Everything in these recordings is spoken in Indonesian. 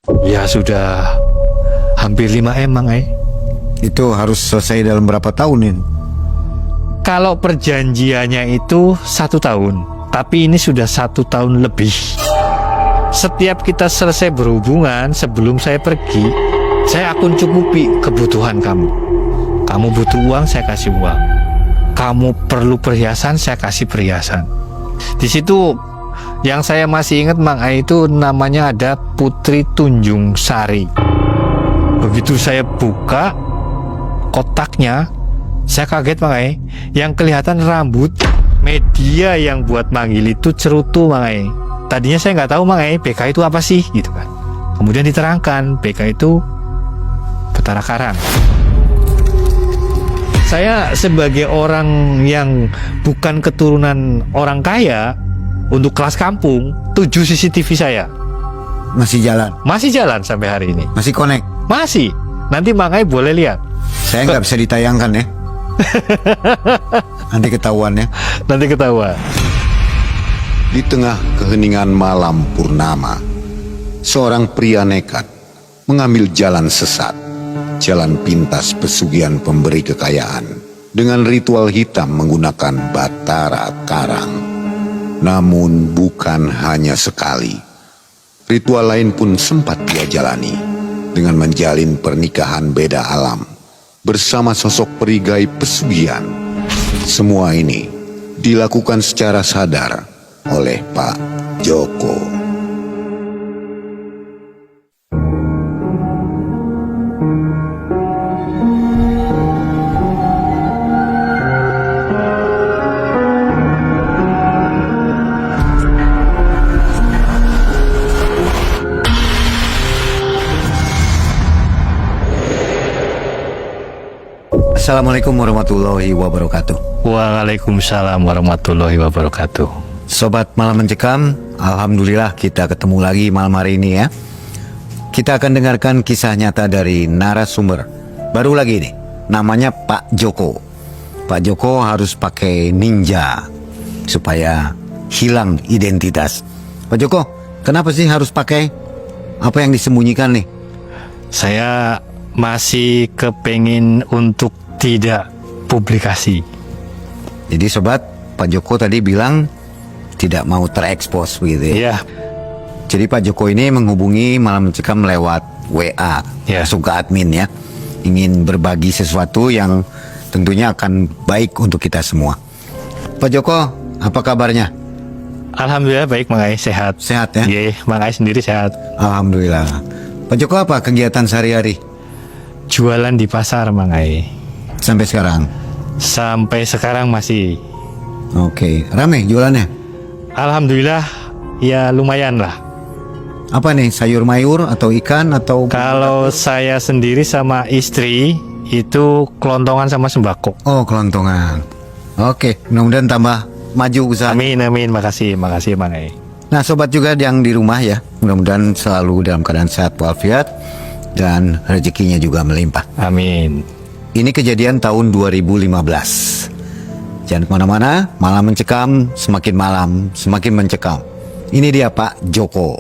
Ya sudah hampir 5 M Mang Ai. Itu harus selesai dalam berapa tahun ini? Kalau perjanjiannya itu 1 tahun, tapi ini sudah 1 tahun lebih. Setiap kita selesai berhubungan, sebelum saya pergi, saya akan cukupi kebutuhan kamu. Kamu butuh uang, saya kasih uang. Kamu perlu perhiasan, saya kasih perhiasan. Di situ yang saya masih ingat Mang Ai itu namanya ada Putri Tunjung Sari. Begitu saya buka kotaknya, saya kaget Mang Ai. Yang kelihatan rambut media yang buat manggil itu cerutu Mang Ai. Tadinya saya nggak tahu Mang Ai, BK itu apa sih gitu kan. Kemudian diterangkan BK itu Betara Karang. Saya sebagai orang yang bukan keturunan orang kaya, untuk kelas kampung 7 CCTV saya masih jalan sampai hari ini. Masih connect? Masih. Nanti Mang Ai boleh lihat. Saya nggak bisa ditayangkan ya. Nanti ketahuan ya. Nanti ketahuan. Di tengah keheningan malam purnama, seorang pria nekat mengambil jalan sesat, jalan pintas pesugihan pemberi kekayaan, dengan ritual hitam menggunakan Batara Karang. Namun bukan hanya sekali. Ritual lain pun sempat dia jalani, dengan menjalin pernikahan beda alam bersama sosok perigai pesugihan. Semua ini dilakukan secara sadar oleh Pak Joko. Assalamualaikum warahmatullahi wabarakatuh. Waalaikumsalam warahmatullahi wabarakatuh. Sobat Malam Mencekam, alhamdulillah kita ketemu lagi malam hari ini ya. Kita akan dengarkan kisah nyata dari narasumber baru lagi nih, namanya Pak Joko. Pak Joko harus pakai ninja supaya hilang identitas. Pak Joko, kenapa sih harus pakai? Apa yang disembunyikan nih? Saya masih kepengin untuk tidak publikasi. Jadi sobat, Pak Joko tadi bilang tidak mau terekspos begitu ya. Iya. Jadi Pak Joko ini menghubungi Malam Mencekam lewat WA, Ya. masuk ke admin ya. Ingin berbagi sesuatu yang tentunya akan baik untuk kita semua. Pak Joko, apa kabarnya? Alhamdulillah baik Mang Ai, sehat. Sehat ya? Iya, Mang Ai sendiri sehat. Alhamdulillah. Pak Joko, apa kegiatan sehari-hari Jualan di pasar Mang Ai. sampai sekarang? Sampai sekarang masih. Oke, rame jualannya? Alhamdulillah ya lumayan lah. Apa nih, sayur mayur atau ikan atau? Kalau saya sendiri sama istri itu kelontongan sama sembako. Oh, kelontongan. Oke, mudah-mudahan tambah maju usaha. Amin amin, makasih Mang Ai. Nah sobat juga yang di rumah ya, mudah-mudahan selalu dalam keadaan sehat walafiat dan rezekinya juga melimpah. Amin. Ini kejadian tahun 2015. Jangan kemana-mana, Malam Mencekam, semakin malam semakin mencekam. Ini dia Pak Joko.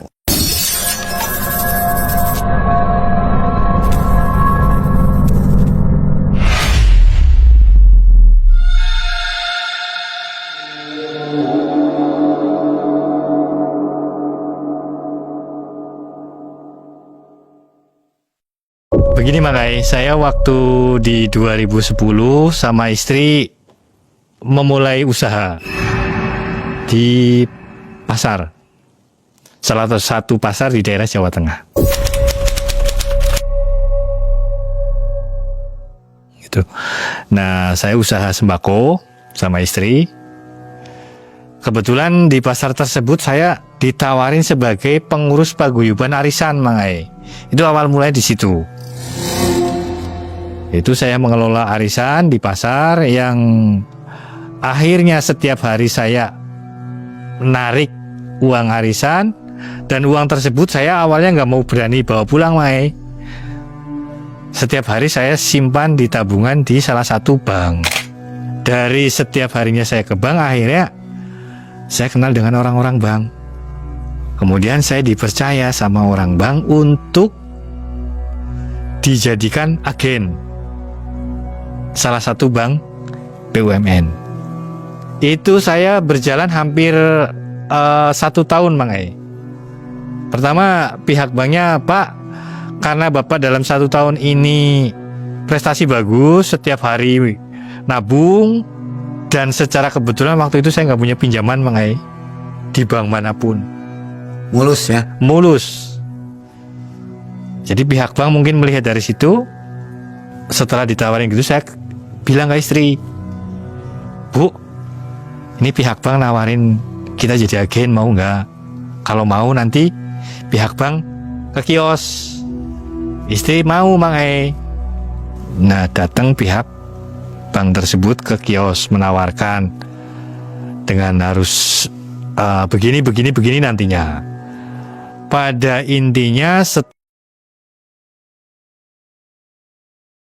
Begini Mang Ai, saya waktu di 2010 sama istri memulai usaha di pasar, salah satu pasar di daerah Jawa Tengah. Gitu. Nah, saya usaha sembako sama istri. Kebetulan di pasar tersebut saya ditawarin sebagai pengurus paguyuban arisan Mang Ai. Itu awal mulai di situ. Itu saya mengelola arisan di pasar yang akhirnya setiap hari saya menarik uang arisan, dan uang tersebut saya awalnya nggak mau berani bawa pulang Mai. Setiap hari saya simpan di tabungan di salah satu bank. Dari setiap harinya saya ke bank, akhirnya saya kenal dengan orang-orang bank. Kemudian saya dipercaya sama orang bank untuk dijadikan agen salah satu bank BUMN. Itu saya berjalan hampir 1 tahun, Mang Ai. Pertama pihak banknya, Pak, karena Bapak dalam 1 tahun ini prestasi bagus, setiap hari nabung, dan secara kebetulan waktu itu saya nggak punya pinjaman, Mang Ai, di bank manapun. Mulus ya. Mulus. Jadi pihak bank mungkin melihat dari situ. Setelah ditawarin gitu, saya bilang ke istri, Bu, ini pihak bank nawarin kita jadi agen, mau nggak? Kalau mau nanti pihak bank ke kios. Istri mau, Mang Ai. Nah, datang pihak bank tersebut ke kios menawarkan dengan harus begini nantinya. Pada intinya